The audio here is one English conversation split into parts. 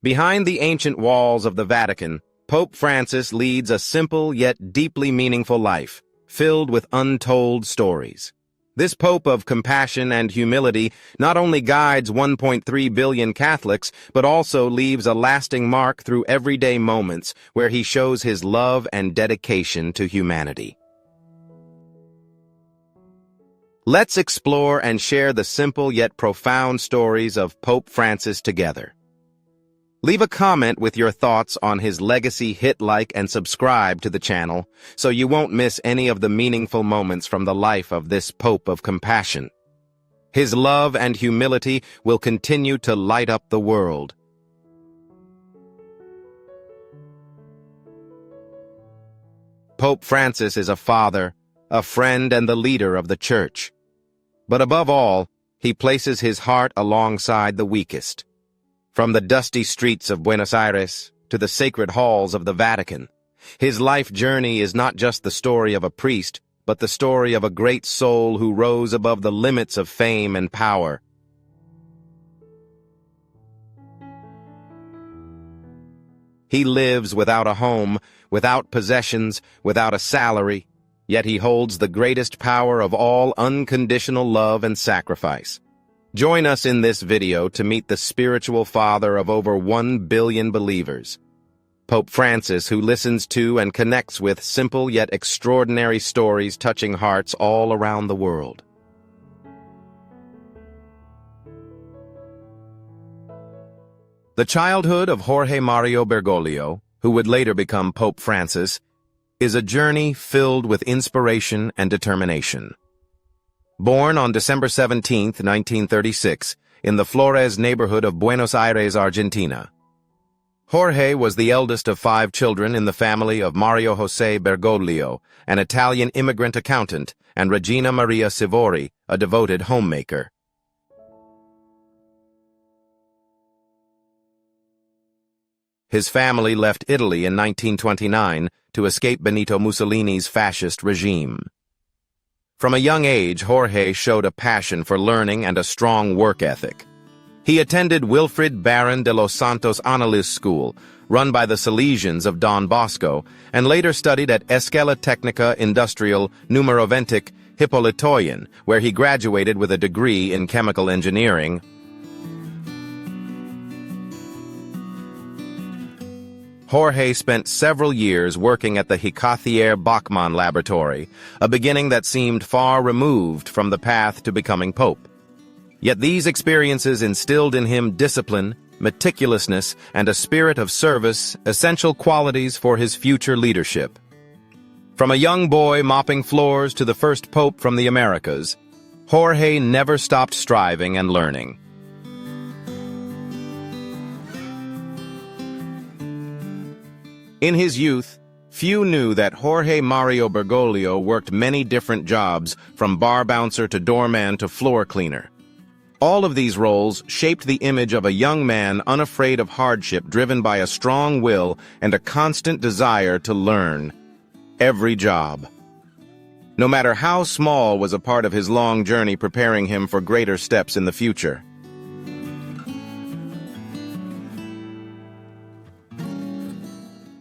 Behind the ancient walls of the Vatican, Pope Francis leads a simple yet deeply meaningful life, filled with untold stories. This Pope of compassion and humility not only guides 1.3 billion Catholics, but also leaves a lasting mark through everyday moments where he shows his love and dedication to humanity. Let's explore and share the simple yet profound stories of Pope Francis together. Leave a comment with your thoughts on his legacy, hit like and subscribe to the channel so you won't miss any of the meaningful moments from the life of this Pope of compassion. His love and humility will continue to light up the world. Pope Francis is a father, a friend, and the leader of the Church. But above all, he places his heart alongside the weakest. From the dusty streets of Buenos Aires to the sacred halls of the Vatican, his life journey is not just the story of a priest, but the story of a great soul who rose above the limits of fame and power. He lives without a home, without possessions, without a salary, yet he holds the greatest power of all: unconditional love and sacrifice. Join us in this video to meet the spiritual father of over 1 billion believers, Pope Francis, who listens to and connects with simple yet extraordinary stories touching hearts all around the world. The childhood of Jorge Mario Bergoglio, who would later become Pope Francis, is a journey filled with inspiration and determination. Born on December 17, 1936, in the Flores neighborhood of Buenos Aires, Argentina, Jorge was the eldest of 5 children in the family of Mario José Bergoglio, an Italian immigrant accountant, and Regina Maria Sivori, a devoted homemaker. His family left Italy in 1929 to escape Benito Mussolini's fascist regime. From a young age, Jorge showed a passion for learning and a strong work ethic. He attended Wilfrid Baron de los Santos Annales School, run by the Salesians of Don Bosco, and later studied at Escuela Técnica Industrial Numero 20 Hippolytoyen, where he graduated with a degree in chemical engineering. Jorge spent several years working at the Hicathier Bachmann laboratory, a beginning that seemed far removed from the path to becoming pope. Yet these experiences instilled in him discipline, meticulousness, and a spirit of service, essential qualities for his future leadership. From a young boy mopping floors to the first pope from the Americas, Jorge never stopped striving and learning. In his youth, few knew that Jorge Mario Bergoglio worked many different jobs, from bar bouncer to doorman to floor cleaner. All of these roles shaped the image of a young man unafraid of hardship, driven by a strong will and a constant desire to learn. Every job, no matter how small, was a part of his long journey, preparing him for greater steps in the future.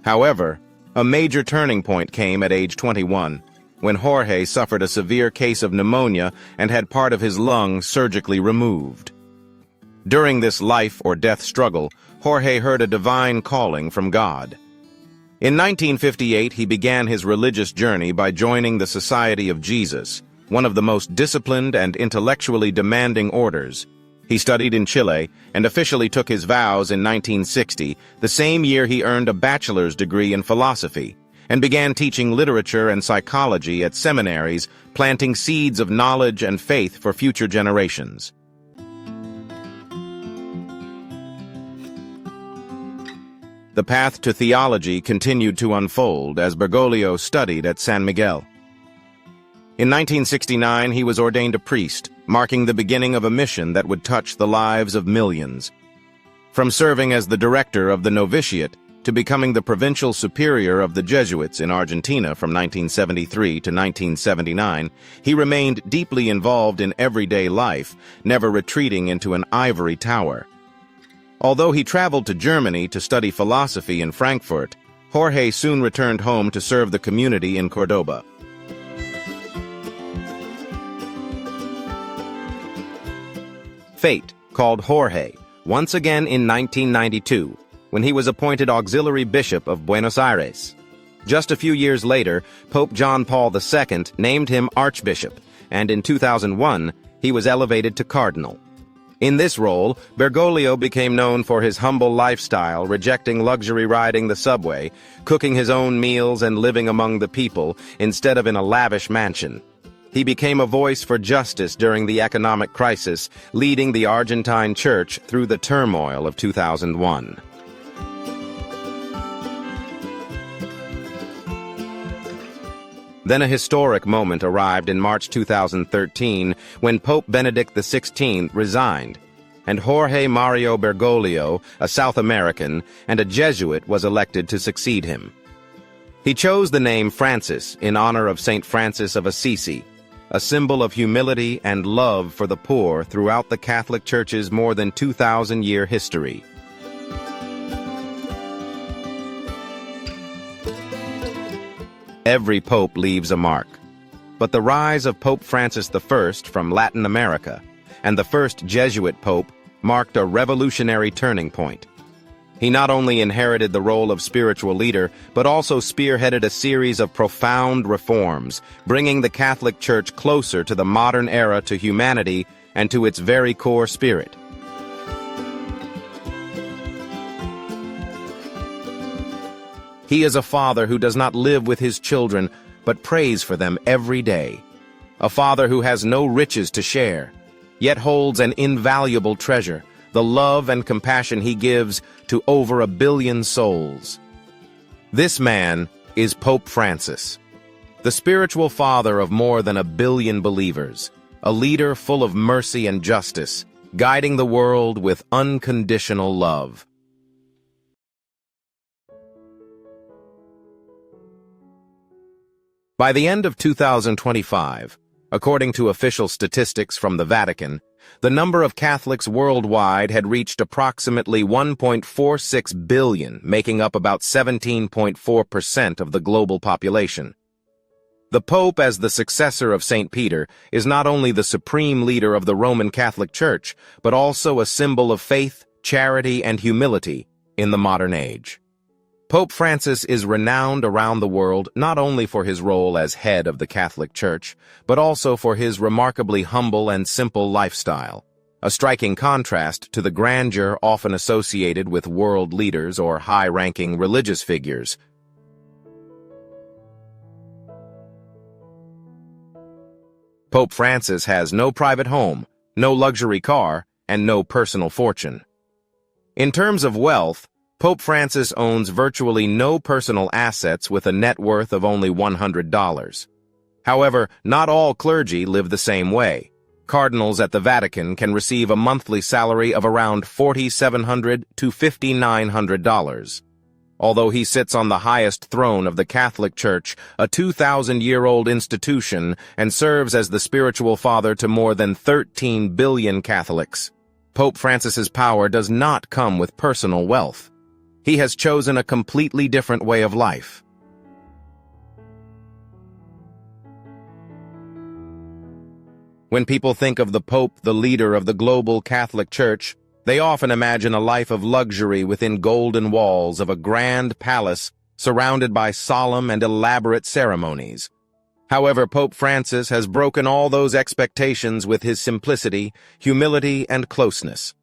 However, a major turning point came at age 21, when Jorge suffered a severe case of pneumonia and had part of his lung surgically removed. During this life-or-death struggle, Jorge heard a divine calling from God. In 1958, he began his religious journey by joining the Society of Jesus, one of the most disciplined and intellectually demanding orders. He studied in Chile and officially took his vows in 1960, the same year he earned a bachelor's degree in philosophy, and began teaching literature and psychology at seminaries, planting seeds of knowledge and faith for future generations. The path to theology continued to unfold as Bergoglio studied at San Miguel. In 1969, he was ordained a priest, marking the beginning of a mission that would touch the lives of millions. From serving as the director of the novitiate to becoming the provincial superior of the Jesuits in Argentina from 1973 to 1979, he remained deeply involved in everyday life, never retreating into an ivory tower. Although he traveled to Germany to study philosophy in Frankfurt, Jorge soon returned home to serve the community in Cordoba. Fate called Jorge once again in 1992, when he was appointed auxiliary bishop of Buenos Aires. Just a few years later, Pope John Paul II named him archbishop, and in 2001, he was elevated to cardinal. In this role, Bergoglio became known for his humble lifestyle, rejecting luxury riding the subway, cooking his own meals and living among the people instead of in a lavish mansion. He became a voice for justice during the economic crisis, leading the Argentine church through the turmoil of 2001. Then a historic moment arrived in March 2013 when Pope Benedict XVI resigned, and Jorge Mario Bergoglio, a South American and a Jesuit, was elected to succeed him. He chose the name Francis in honor of Saint Francis of Assisi, a symbol of humility and love for the poor throughout the Catholic Church's more than 2,000-year history. Every pope leaves a mark, but the rise of Pope Francis I from Latin America and the first Jesuit pope marked a revolutionary turning point. He not only inherited the role of spiritual leader, but also spearheaded a series of profound reforms, bringing the Catholic Church closer to the modern era, to humanity, and to its very core spirit. He is a father who does not live with his children, but prays for them every day. A father who has no riches to share, yet holds an invaluable treasure, the love and compassion he gives to over 1 billion souls. This man is Pope Francis, the spiritual father of more than 1 billion believers, a leader full of mercy and justice, guiding the world with unconditional love. By the end of 2025, according to official statistics from the Vatican, the number of Catholics worldwide had reached approximately 1.46 billion, making up about 17.4% of the global population. The Pope, as the successor of St. Peter, is not only the supreme leader of the Roman Catholic Church, but also a symbol of faith, charity, and humility in the modern age. Pope Francis is renowned around the world not only for his role as head of the Catholic Church, but also for his remarkably humble and simple lifestyle, a striking contrast to the grandeur often associated with world leaders or high-ranking religious figures. Pope Francis has no private home, no luxury car, and no personal fortune. In terms of wealth, Pope Francis owns virtually no personal assets with a net worth of only $100. However, not all clergy live the same way. Cardinals at the Vatican can receive a monthly salary of around $4,700 to $5,900. Although he sits on the highest throne of the Catholic Church, a 2,000-year-old institution, and serves as the spiritual father to more than 13 billion Catholics, Pope Francis's power does not come with personal wealth. He has chosen a completely different way of life. When people think of the Pope, the leader of the global Catholic Church, they often imagine a life of luxury within golden walls of a grand palace surrounded by solemn and elaborate ceremonies. However, Pope Francis has broken all those expectations with his simplicity, humility, and closeness.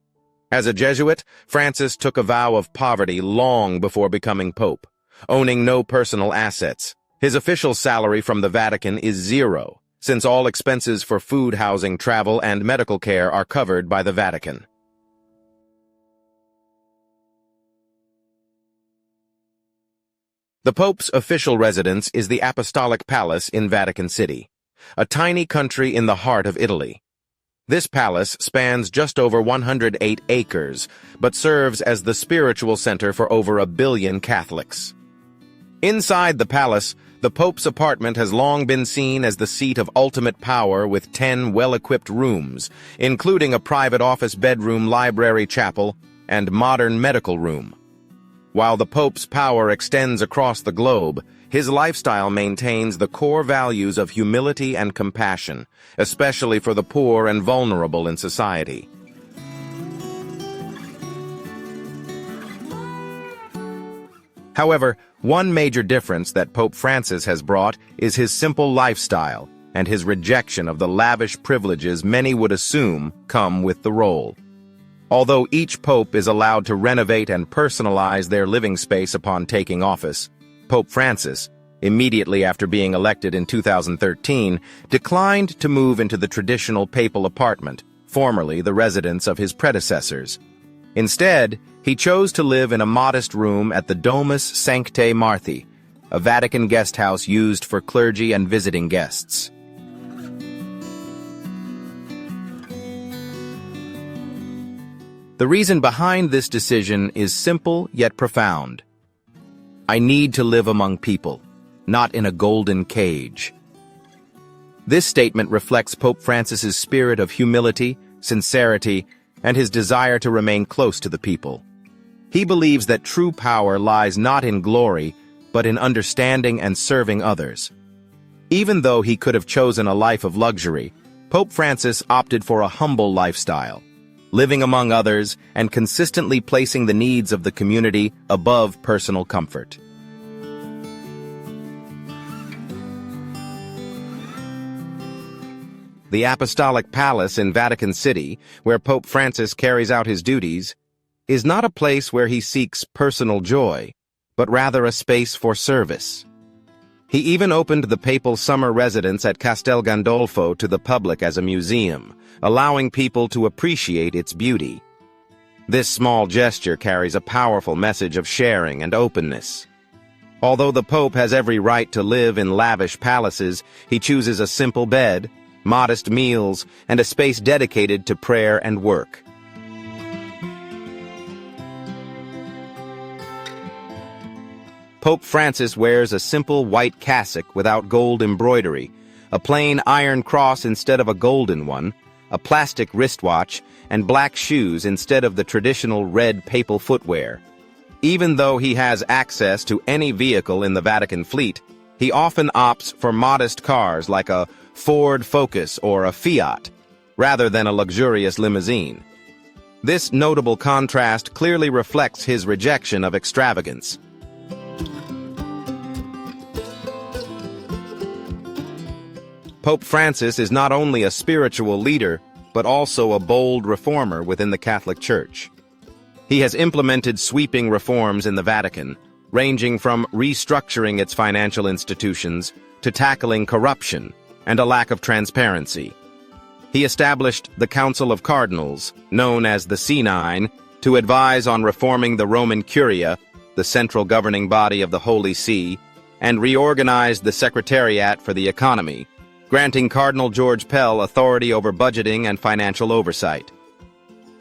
As a Jesuit, Francis took a vow of poverty long before becoming Pope, owning no personal assets. His official salary from the Vatican is zero, since all expenses for food, housing, travel, and medical care are covered by the Vatican. The Pope's official residence is the Apostolic Palace in Vatican City, a tiny country in the heart of Italy. This palace spans just over 108 acres, but serves as the spiritual center for over 1 billion Catholics. Inside the palace, the Pope's apartment has long been seen as the seat of ultimate power, with 10 well-equipped rooms, including a private office bedroom, library, chapel, and modern medical room. While the Pope's power extends across the globe, his lifestyle maintains the core values of humility and compassion, especially for the poor and vulnerable in society. However, one major difference that Pope Francis has brought is his simple lifestyle and his rejection of the lavish privileges many would assume come with the role. Although each pope is allowed to renovate and personalize their living space upon taking office, Pope Francis, immediately after being elected in 2013, declined to move into the traditional papal apartment, formerly the residence of his predecessors. Instead, he chose to live in a modest room at the Domus Sanctae Marthi, a Vatican guest house used for clergy and visiting guests. The reason behind this decision is simple yet profound. I need to live among people, not in a golden cage. This statement reflects Pope Francis's spirit of humility, sincerity, and his desire to remain close to the people. He believes that true power lies not in glory, but in understanding and serving others. Even though he could have chosen a life of luxury, Pope Francis opted for a humble lifestyle, living among others and consistently placing the needs of the community above personal comfort. The Apostolic Palace in Vatican City, where Pope Francis carries out his duties, is not a place where he seeks personal joy, but rather a space for service. He even opened the papal summer residence at Castel Gandolfo to the public as a museum, allowing people to appreciate its beauty. This small gesture carries a powerful message of sharing and openness. Although the Pope has every right to live in lavish palaces, he chooses a simple bed, modest meals, and a space dedicated to prayer and work. Pope Francis wears a simple white cassock without gold embroidery, a plain iron cross instead of a golden one, a plastic wristwatch, and black shoes instead of the traditional red papal footwear. Even though he has access to any vehicle in the Vatican fleet, he often opts for modest cars like a Ford Focus or a Fiat, rather than a luxurious limousine. This notable contrast clearly reflects his rejection of extravagance. Pope Francis is not only a spiritual leader, but also a bold reformer within the Catholic Church. He has implemented sweeping reforms in the Vatican, ranging from restructuring its financial institutions to tackling corruption and a lack of transparency. He established the Council of Cardinals, known as the C9, to advise on reforming the Roman Curia, the central governing body of the Holy See, and reorganized the Secretariat for the Economy, granting Cardinal George Pell authority over budgeting and financial oversight.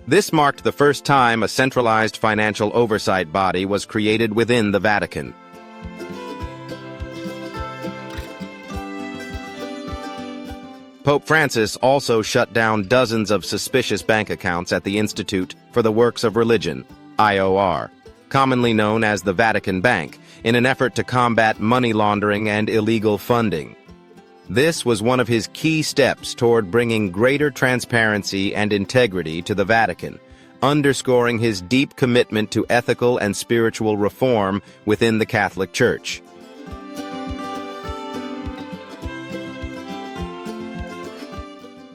This marked the first time a centralized financial oversight body was created within the Vatican. Pope Francis also shut down dozens of suspicious bank accounts at the Institute for the Works of Religion, IOR, commonly known as the Vatican Bank, in an effort to combat money laundering and illegal funding. This was one of his key steps toward bringing greater transparency and integrity to the Vatican, underscoring his deep commitment to ethical and spiritual reform within the Catholic Church.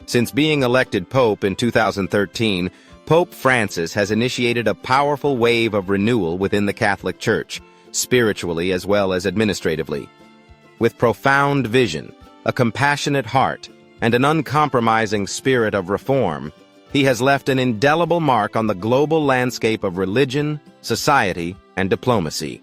Since being elected Pope in 2013, Pope Francis has initiated a powerful wave of renewal within the Catholic Church, spiritually as well as administratively. With profound vision, a compassionate heart, and an uncompromising spirit of reform, he has left an indelible mark on the global landscape of religion, society, and diplomacy.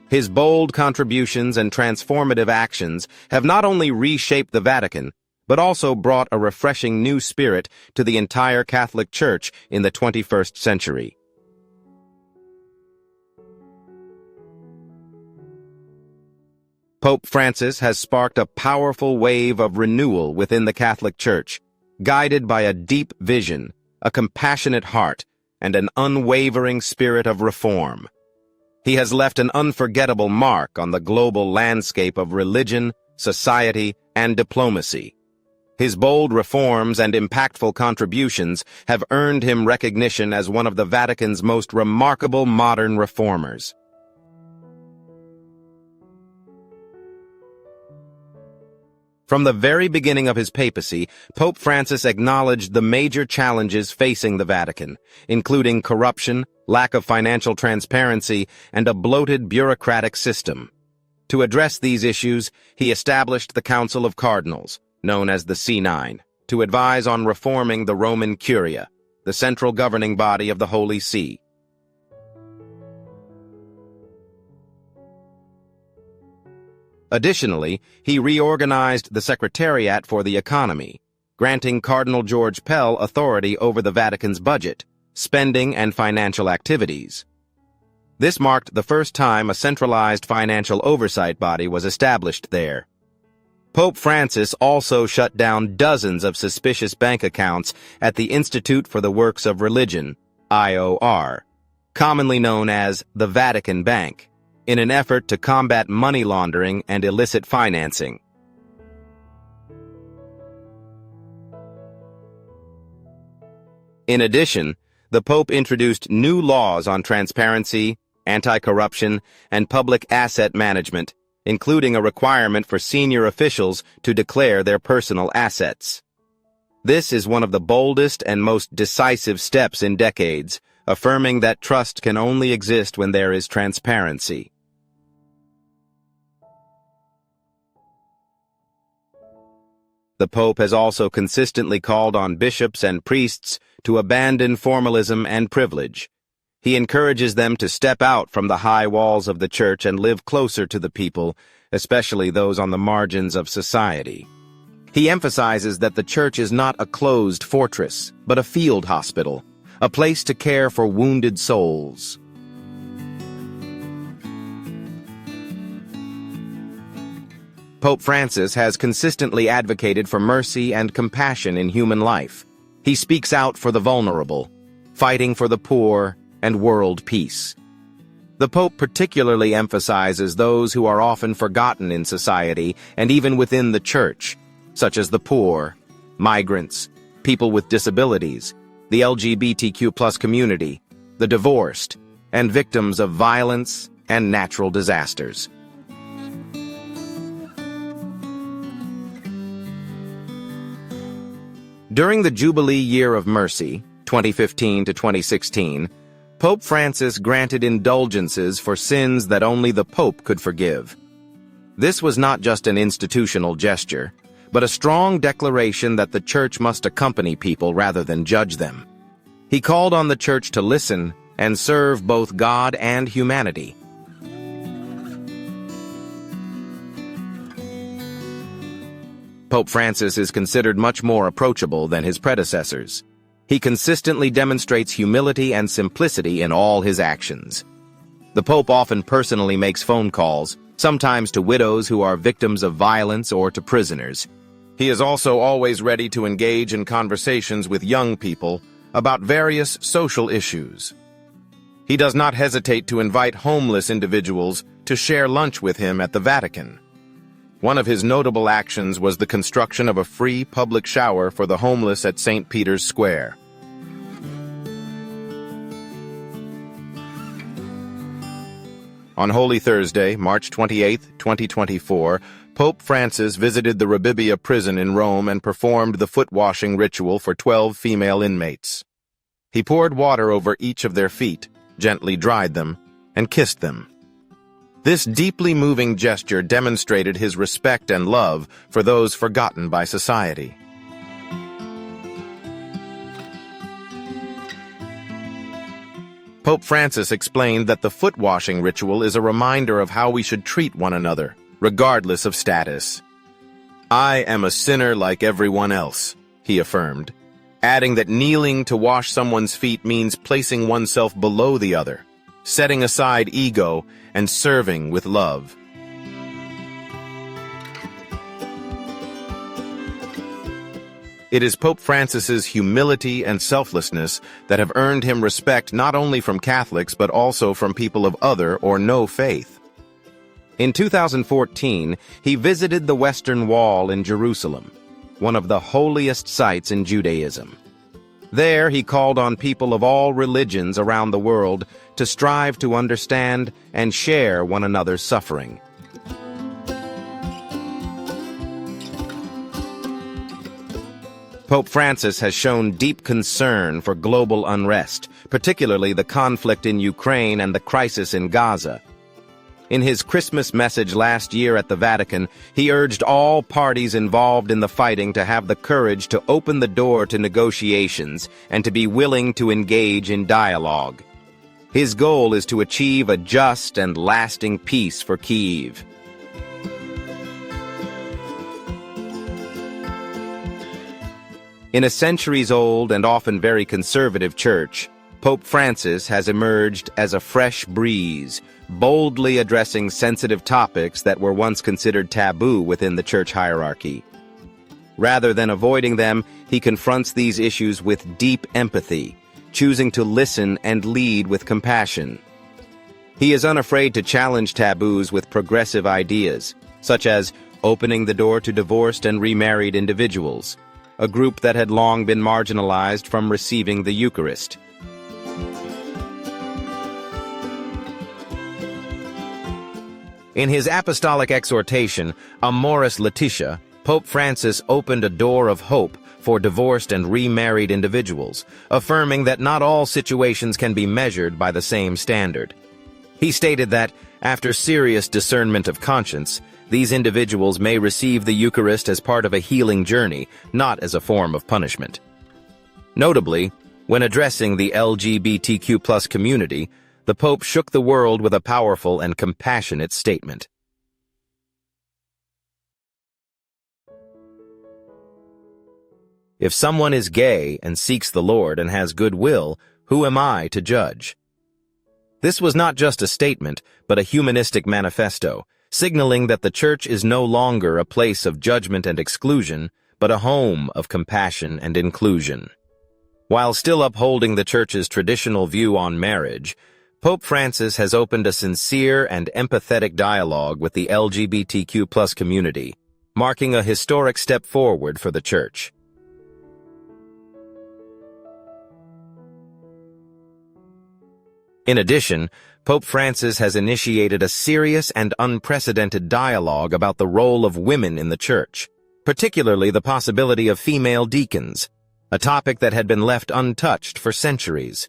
His bold contributions and transformative actions have not only reshaped the Vatican, but also brought a refreshing new spirit to the entire Catholic Church in the 21st century. Pope Francis has sparked a powerful wave of renewal within the Catholic Church, guided by a deep vision, a compassionate heart, and an unwavering spirit of reform. He has left an unforgettable mark on the global landscape of religion, society, and diplomacy. His bold reforms and impactful contributions have earned him recognition as one of the Vatican's most remarkable modern reformers. From the very beginning of his papacy, Pope Francis acknowledged the major challenges facing the Vatican, including corruption, lack of financial transparency, and a bloated bureaucratic system. To address these issues, he established the Council of Cardinals, known as the C9, to advise on reforming the Roman Curia, the central governing body of the Holy See. Additionally, he reorganized the Secretariat for the Economy, granting Cardinal George Pell authority over the Vatican's budget, spending, and financial activities. This marked the first time a centralized financial oversight body was established there. Pope Francis also shut down dozens of suspicious bank accounts at the Institute for the Works of Religion, IOR, commonly known as the Vatican Bank, in an effort to combat money laundering and illicit financing. In addition, the Pope introduced new laws on transparency, anti-corruption, and public asset management, including a requirement for senior officials to declare their personal assets. This is one of the boldest and most decisive steps in decades, affirming that trust can only exist when there is transparency. The Pope has also consistently called on bishops and priests to abandon formalism and privilege. He encourages them to step out from the high walls of the Church and live closer to the people, especially those on the margins of society. He emphasizes that the Church is not a closed fortress, but a field hospital, a place to care for wounded souls. Pope Francis has consistently advocated for mercy and compassion in human life. He speaks out for the vulnerable, fighting for the poor and world peace. The Pope particularly emphasizes those who are often forgotten in society and even within the Church, such as the poor, migrants, people with disabilities, the LGBTQ+ community, the divorced, and victims of violence and natural disasters. During the Jubilee Year of Mercy, 2015 to 2016, Pope Francis granted indulgences for sins that only the Pope could forgive. This was not just an institutional gesture, but a strong declaration that the Church must accompany people rather than judge them. He called on the Church to listen and serve both God and humanity. Pope Francis is considered much more approachable than his predecessors. He consistently demonstrates humility and simplicity in all his actions. The Pope often personally makes phone calls, sometimes to widows who are victims of violence or to prisoners. He is also always ready to engage in conversations with young people about various social issues. He does not hesitate to invite homeless individuals to share lunch with him at the Vatican. One of his notable actions was the construction of a free public shower for the homeless at St. Peter's Square. On Holy Thursday, March 28, 2024, Pope Francis visited the Rebibbia prison in Rome and performed the foot-washing ritual for 12 female inmates. He poured water over each of their feet, gently dried them, and kissed them. This deeply moving gesture demonstrated his respect and love for those forgotten by society. Pope Francis explained that the foot-washing ritual is a reminder of how we should treat one another, regardless of status. "I am a sinner like everyone else," he affirmed, adding that kneeling to wash someone's feet means placing oneself below the other, setting aside ego and serving with love. It is Pope Francis's humility and selflessness that have earned him respect not only from Catholics but also from people of other or no faith. In 2014, he visited the Western Wall in Jerusalem, one of the holiest sites in Judaism. There, he called on people of all religions around the world to strive to understand and share one another's suffering. Pope Francis has shown deep concern for global unrest, particularly the conflict in Ukraine and the crisis in Gaza. In his Christmas message last year at the Vatican, he urged all parties involved in the fighting to have the courage to open the door to negotiations and to be willing to engage in dialogue. His goal is to achieve a just and lasting peace for Kyiv. In a centuries-old and often very conservative church, Pope Francis has emerged as a fresh breeze, boldly addressing sensitive topics that were once considered taboo within the church hierarchy. Rather than avoiding them, he confronts these issues with deep empathy, choosing to listen and lead with compassion. He is unafraid to challenge taboos with progressive ideas, such as opening the door to divorced and remarried individuals, a group that had long been marginalized from receiving the Eucharist. In his apostolic exhortation, Amoris Laetitia, Pope Francis opened a door of hope for divorced and remarried individuals, affirming that not all situations can be measured by the same standard. He stated that, after serious discernment of conscience, these individuals may receive the Eucharist as part of a healing journey, not as a form of punishment. Notably, when addressing the LGBTQ+ community, the Pope shook the world with a powerful and compassionate statement. If someone is gay and seeks the Lord and has good will, who am I to judge? This was not just a statement, but a humanistic manifesto, signaling that the Church is no longer a place of judgment and exclusion, but a home of compassion and inclusion. While still upholding the Church's traditional view on marriage, Pope Francis has opened a sincere and empathetic dialogue with the LGBTQ+ community, marking a historic step forward for the Church. In addition, Pope Francis has initiated a serious and unprecedented dialogue about the role of women in the Church, particularly the possibility of female deacons, a topic that had been left untouched for centuries.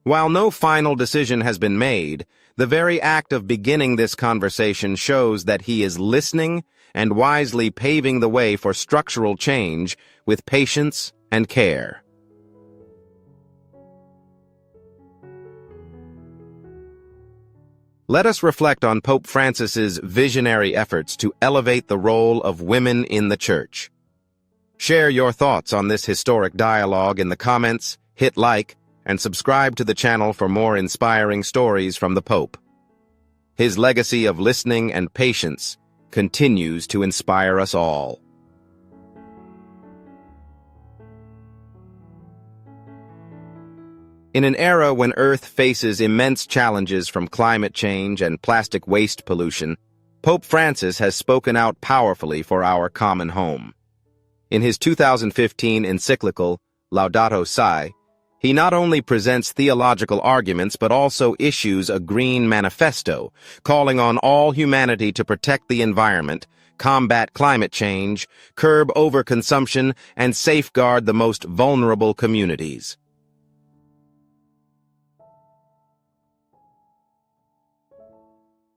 While no final decision has been made, the very act of beginning this conversation shows that he is listening and wisely paving the way for structural change with patience and care. Let us reflect on Pope Francis's visionary efforts to elevate the role of women in the Church. Share your thoughts on this historic dialogue in the comments, hit like, and subscribe to the channel for more inspiring stories from the Pope. His legacy of listening and patience continues to inspire us all. In an era when Earth faces immense challenges from climate change and plastic waste pollution, Pope Francis has spoken out powerfully for our common home. In his 2015 encyclical, Laudato Si', he not only presents theological arguments but also issues a green manifesto, calling on all humanity to protect the environment, combat climate change, curb overconsumption, and safeguard the most vulnerable communities.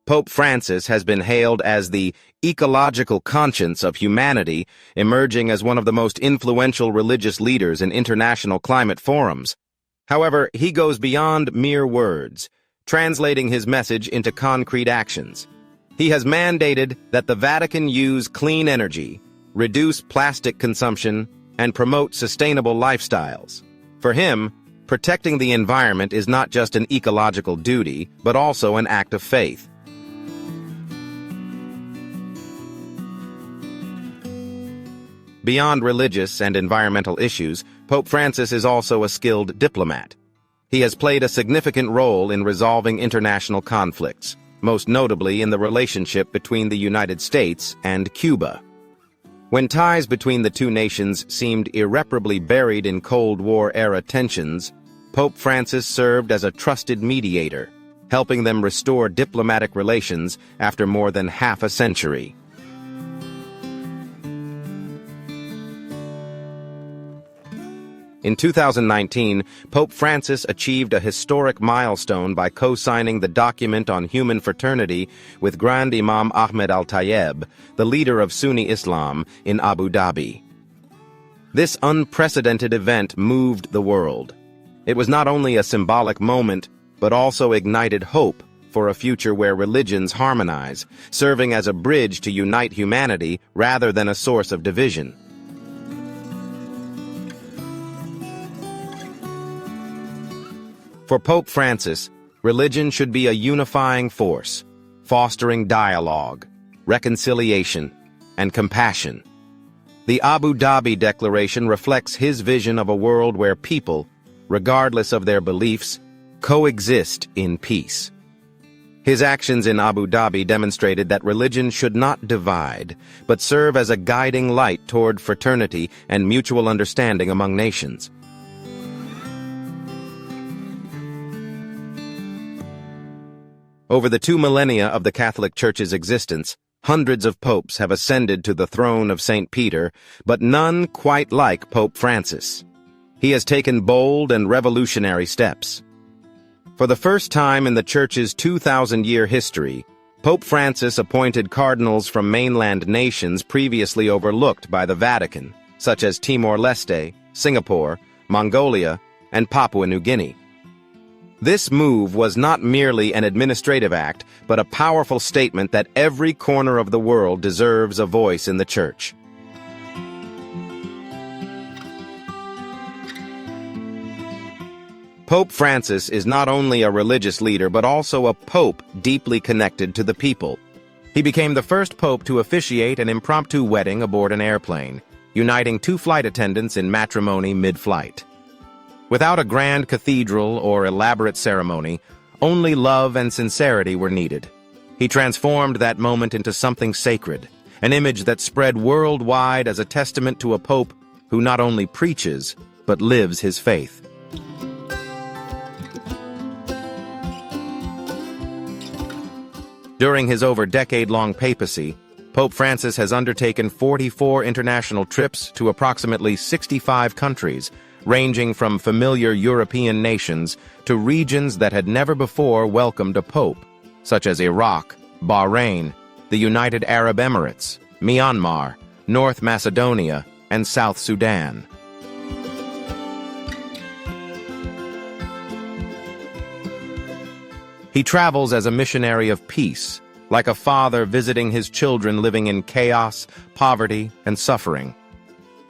Pope Francis has been hailed as the ecological conscience of humanity, emerging as one of the most influential religious leaders in international climate forums. However, he goes beyond mere words, translating his message into concrete actions. He has mandated that the Vatican use clean energy, reduce plastic consumption, and promote sustainable lifestyles. For him, protecting the environment is not just an ecological duty, but also an act of faith. Beyond religious and environmental issues, Pope Francis is also a skilled diplomat. He has played a significant role in resolving international conflicts, most notably in the relationship between the United States and Cuba. When ties between the two nations seemed irreparably buried in Cold War-era tensions, Pope Francis served as a trusted mediator, helping them restore diplomatic relations after more than half a century. In 2019, Pope Francis achieved a historic milestone by co-signing the document on human fraternity with Grand Imam Ahmed al-Tayeb, the leader of Sunni Islam, in Abu Dhabi. This unprecedented event moved the world. It was not only a symbolic moment, but also ignited hope for a future where religions harmonize, serving as a bridge to unite humanity rather than a source of division. For Pope Francis, religion should be a unifying force, fostering dialogue, reconciliation, and compassion. The Abu Dhabi Declaration reflects his vision of a world where people, regardless of their beliefs, coexist in peace. His actions in Abu Dhabi demonstrated that religion should not divide, but serve as a guiding light toward fraternity and mutual understanding among nations. Over the 2 millennia of the Catholic Church's existence, hundreds of popes have ascended to the throne of St. Peter, but none quite like Pope Francis. He has taken bold and revolutionary steps. For the first time in the Church's 2,000-year history, Pope Francis appointed cardinals from mainland nations previously overlooked by the Vatican, such as Timor-Leste, Singapore, Mongolia, and Papua New Guinea. This move was not merely an administrative act, but a powerful statement that every corner of the world deserves a voice in the Church. Pope Francis is not only a religious leader, but also a pope deeply connected to the people. He became the first pope to officiate an impromptu wedding aboard an airplane, uniting 2 flight attendants in matrimony mid-flight. Without a grand cathedral or elaborate ceremony, only love and sincerity were needed. He transformed that moment into something sacred, an image that spread worldwide as a testament to a pope who not only preaches, but lives his faith. During his over-decade-long papacy, Pope Francis has undertaken 44 international trips to approximately 65 countries, ranging from familiar European nations to regions that had never before welcomed a pope, such as Iraq, Bahrain, the United Arab Emirates, Myanmar, North Macedonia, and South Sudan. He travels as a missionary of peace, like a father visiting his children living in chaos, poverty, and suffering.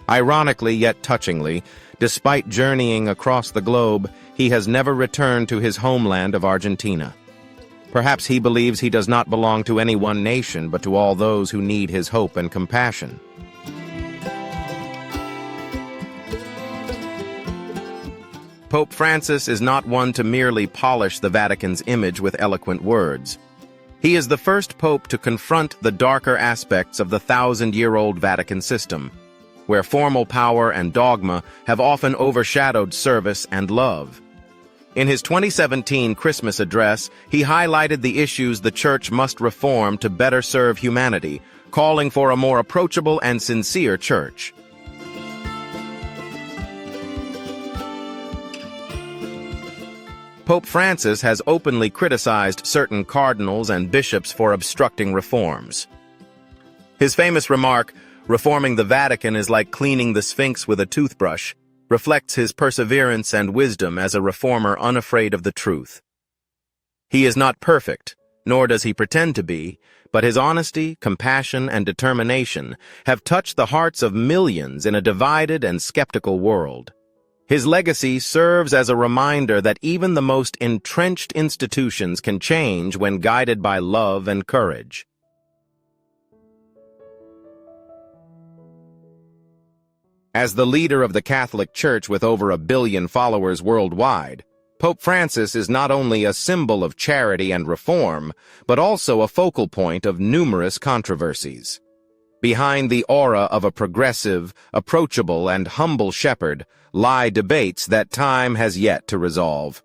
Ironically yet touchingly, despite journeying across the globe, he has never returned to his homeland of Argentina. Perhaps he believes he does not belong to any one nation, but to all those who need his hope and compassion. Pope Francis is not one to merely polish the Vatican's image with eloquent words. He is the first pope to confront the darker aspects of the 1,000-year-old Vatican system, where formal power and dogma have often overshadowed service and love. In his 2017 Christmas address, he highlighted the issues the Church must reform to better serve humanity, calling for a more approachable and sincere Church. Pope Francis has openly criticized certain cardinals and bishops for obstructing reforms. His famous remark, "Reforming the Vatican is like cleaning the Sphinx with a toothbrush," reflects his perseverance and wisdom as a reformer unafraid of the truth. He is not perfect, nor does he pretend to be, but his honesty, compassion, and determination have touched the hearts of millions in a divided and skeptical world. His legacy serves as a reminder that even the most entrenched institutions can change when guided by love and courage. As the leader of the Catholic Church with over 1 billion followers worldwide, Pope Francis is not only a symbol of charity and reform, but also a focal point of numerous controversies. Behind the aura of a progressive, approachable, and humble shepherd lie debates that time has yet to resolve.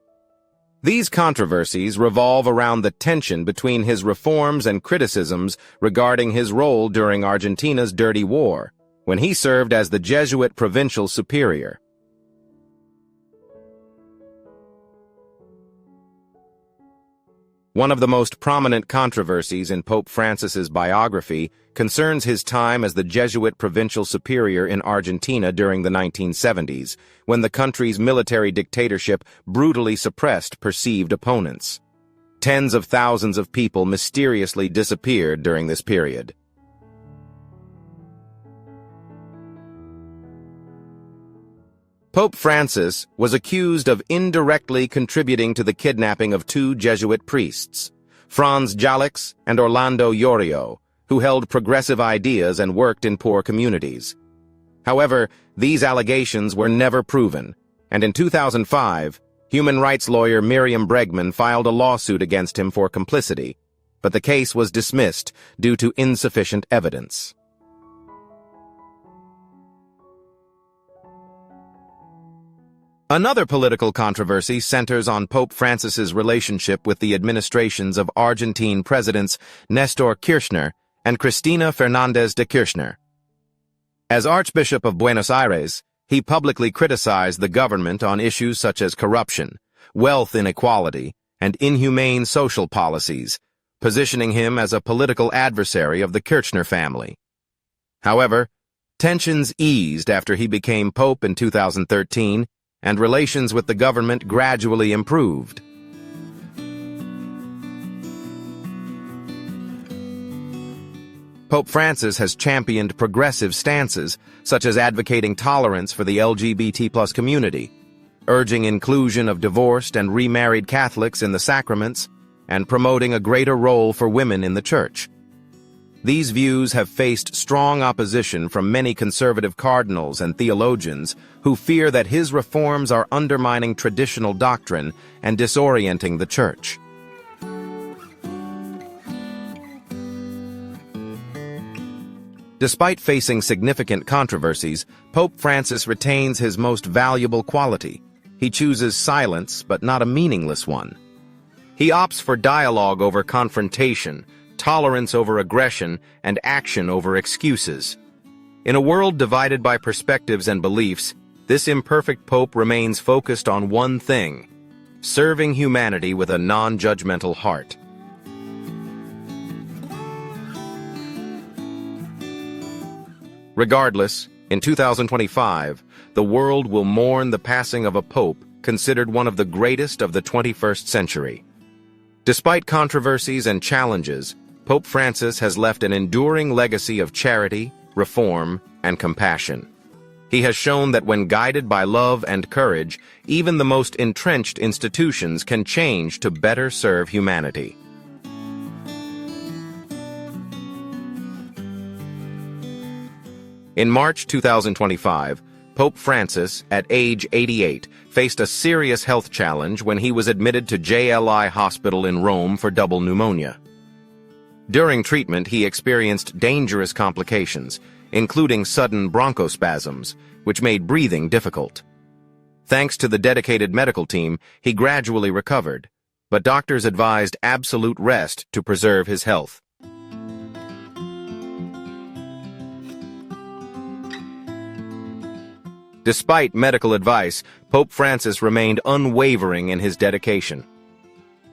These controversies revolve around the tension between his reforms and criticisms regarding his role during Argentina's Dirty War, when he served as the Jesuit provincial superior. One of the most prominent controversies in Pope Francis's biography concerns his time as the Jesuit provincial superior in Argentina during the 1970s, when the country's military dictatorship brutally suppressed perceived opponents. Tens of thousands of people mysteriously disappeared during this period. Pope Francis was accused of indirectly contributing to the kidnapping of 2 Jesuit priests, Franz Jalix and Orlando Yorio, who held progressive ideas and worked in poor communities. However, these allegations were never proven, and in 2005, human rights lawyer Miriam Bregman filed a lawsuit against him for complicity, but the case was dismissed due to insufficient evidence. Another political controversy centers on Pope Francis's relationship with the administrations of Argentine presidents Nestor Kirchner and Cristina Fernández de Kirchner. As Archbishop of Buenos Aires, he publicly criticized the government on issues such as corruption, wealth inequality, and inhumane social policies, positioning him as a political adversary of the Kirchner family. However, tensions eased after he became pope in 2013, and relations with the government gradually improved. Pope Francis has championed progressive stances, such as advocating tolerance for the LGBT+ community, urging inclusion of divorced and remarried Catholics in the sacraments, and promoting a greater role for women in the Church. These views have faced strong opposition from many conservative cardinals and theologians who fear that his reforms are undermining traditional doctrine and disorienting the Church. Despite facing significant controversies, Pope Francis retains his most valuable quality. He chooses silence, but not a meaningless one. He opts for dialogue over confrontation, tolerance over aggression, and action over excuses. In a world divided by perspectives and beliefs, this imperfect pope remains focused on one thing: serving humanity with a non-judgmental heart. Regardless, in 2025, the world will mourn the passing of a pope considered one of the greatest of the 21st century. Despite controversies and challenges, Pope Francis has left an enduring legacy of charity, reform, and compassion. He has shown that when guided by love and courage, even the most entrenched institutions can change to better serve humanity. In March 2025, Pope Francis, at age 88, faced a serious health challenge when he was admitted to JLI Hospital in Rome for double pneumonia. During treatment, he experienced dangerous complications, including sudden bronchospasms, which made breathing difficult. Thanks to the dedicated medical team, he gradually recovered, but doctors advised absolute rest to preserve his health. Despite medical advice, Pope Francis remained unwavering in his dedication.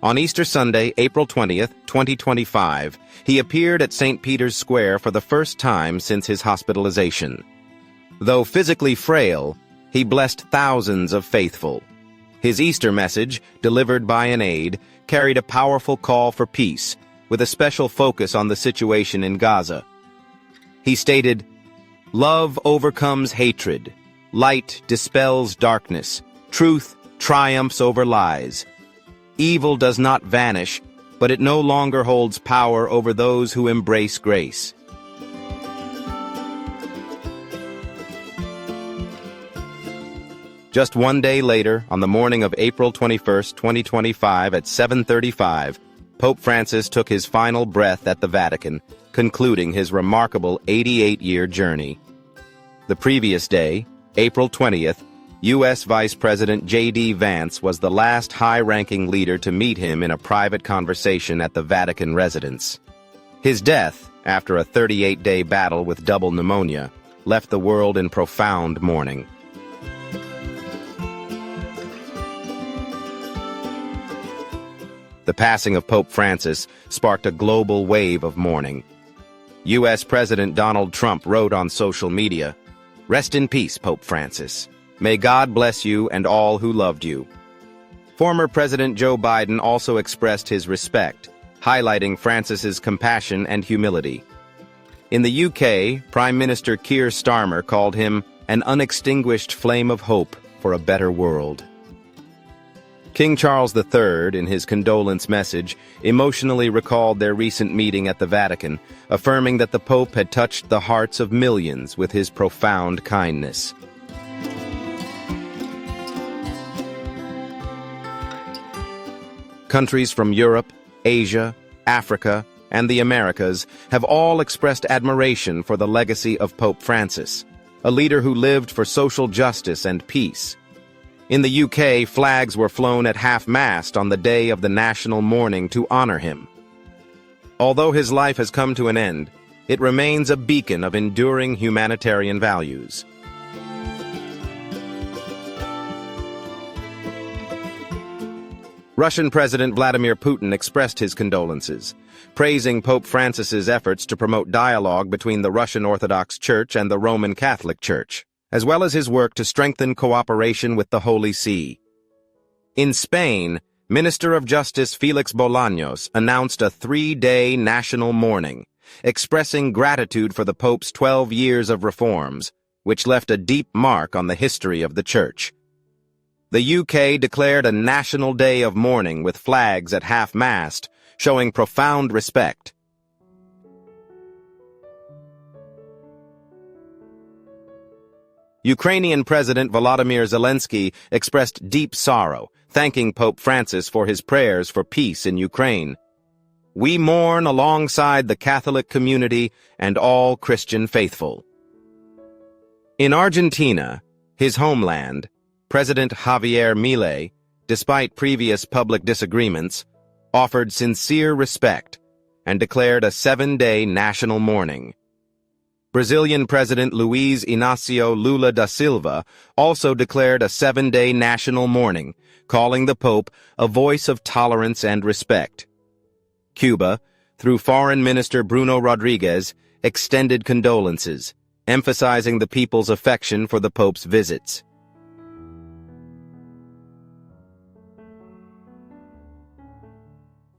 On Easter Sunday, April 20th, 2025, he appeared at St. Peter's Square for the first time since his hospitalization. Though physically frail, he blessed thousands of faithful. His Easter message, delivered by an aide, carried a powerful call for peace, with a special focus on the situation in Gaza. He stated, "Love overcomes hatred. Light dispels darkness. Truth triumphs over lies. Evil does not vanish, but it no longer holds power over those who embrace grace." Just one day later, on the morning of April 21, 2025 at 7:35, Pope Francis took his final breath at the Vatican, concluding his remarkable 88-year journey. The previous day, April 20th, U.S. Vice President J.D. Vance was the last high-ranking leader to meet him in a private conversation at the Vatican residence. His death, after a 38-day battle with double pneumonia, left the world in profound mourning. The passing of Pope Francis sparked a global wave of mourning. U.S. President Donald Trump wrote on social media, "Rest in peace, Pope Francis. May God bless you and all who loved you." Former President Joe Biden also expressed his respect, highlighting Francis's compassion and humility. In the UK, Prime Minister Keir Starmer called him an unextinguished flame of hope for a better world. King Charles III, in his condolence message, emotionally recalled their recent meeting at the Vatican, affirming that the Pope had touched the hearts of millions with his profound kindness. Countries from Europe, Asia, Africa, and the Americas have all expressed admiration for the legacy of Pope Francis, a leader who lived for social justice and peace. In the UK, flags were flown at half-mast on the day of the national mourning to honor him. Although his life has come to an end, it remains a beacon of enduring humanitarian values. Russian President Vladimir Putin expressed his condolences, praising Pope Francis's efforts to promote dialogue between the Russian Orthodox Church and the Roman Catholic Church, as well as his work to strengthen cooperation with the Holy See. In Spain, Minister of Justice Felix Bolaños announced a 3-day national mourning, expressing gratitude for the Pope's 12 years of reforms, which left a deep mark on the history of the Church. The UK declared a national day of mourning with flags at half-mast, showing profound respect. Ukrainian President Volodymyr Zelensky expressed deep sorrow, thanking Pope Francis for his prayers for peace in Ukraine. "We mourn alongside the Catholic community and all Christian faithful." In Argentina, his homeland, President Javier Milei, despite previous public disagreements, offered sincere respect and declared a 7-day national mourning. Brazilian President Luiz Inácio Lula da Silva also declared a 7-day national mourning, calling the Pope a voice of tolerance and respect. Cuba, through Foreign Minister Bruno Rodriguez, extended condolences, emphasizing the people's affection for the Pope's visits.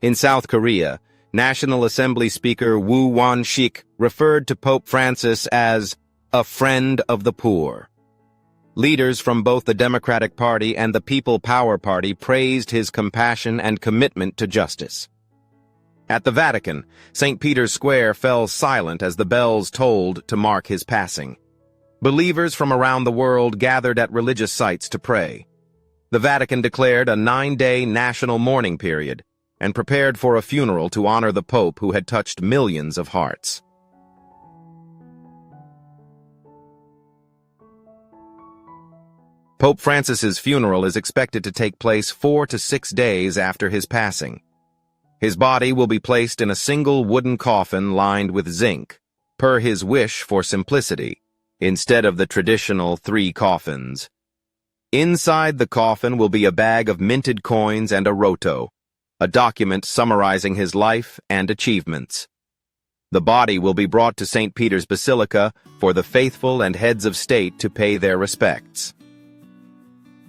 In South Korea, National Assembly Speaker Woo Won-shik referred to Pope Francis as a friend of the poor. Leaders from both the Democratic Party and the People Power Party praised his compassion and commitment to justice. At the Vatican, St. Peter's Square fell silent as the bells tolled to mark his passing. Believers from around the world gathered at religious sites to pray. The Vatican declared a 9-day national mourning period and prepared for a funeral to honor the Pope who had touched millions of hearts. Pope Francis's funeral is expected to take place 4 to 6 days after his passing. His body will be placed in a single wooden coffin lined with zinc, per his wish for simplicity, instead of the traditional 3 coffins. Inside the coffin will be a bag of minted coins and a rotto, a document summarizing his life and achievements. The body will be brought to St. Peter's Basilica for the faithful and heads of state to pay their respects.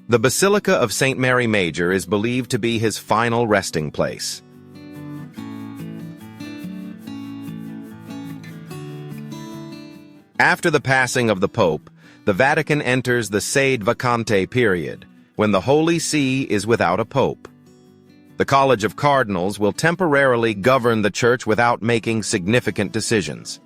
The Basilica of St. Mary Major is believed to be his final resting place. After the passing of the Pope, the Vatican enters the sede vacante period, when the Holy See is without a Pope. The College of Cardinals will temporarily govern the Church without making significant decisions.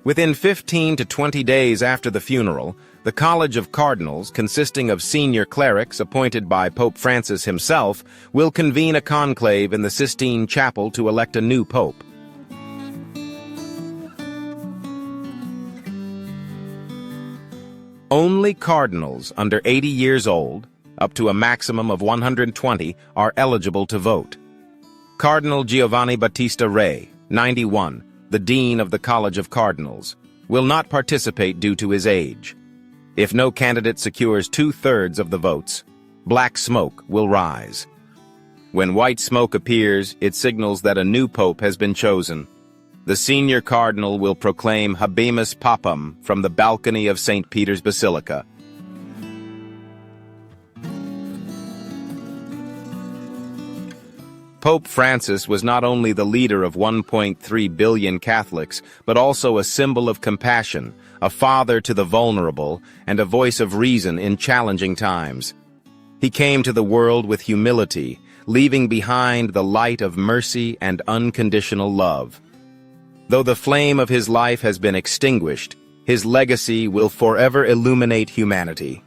Within 15 to 20 days after the funeral, The College of Cardinals, consisting of senior clerics appointed by Pope Francis himself, will convene a conclave in the Sistine Chapel to elect a new pope. Only cardinals under 80 years old, up to a maximum of 120, are eligible to vote. Cardinal Giovanni Battista Re, 91, the Dean of the College of Cardinals, will not participate due to his age. If no candidate secures 2/3 of the votes, black smoke will rise. When white smoke appears, it signals that a new pope has been chosen. The senior cardinal will proclaim Habemus Papam from the balcony of St. Peter's Basilica. Pope Francis was not only the leader of 1.3 billion Catholics, but also a symbol of compassion, a father to the vulnerable, and a voice of reason in challenging times. He came to the world with humility, leaving behind the light of mercy and unconditional love. Though the flame of his life has been extinguished, his legacy will forever illuminate humanity.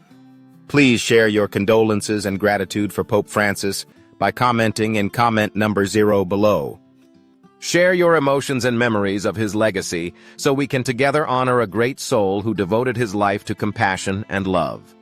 Please share your condolences and gratitude for Pope Francis by commenting in comment number 0 below. Share your emotions and memories of his legacy so we can together honor a great soul who devoted his life to compassion and love.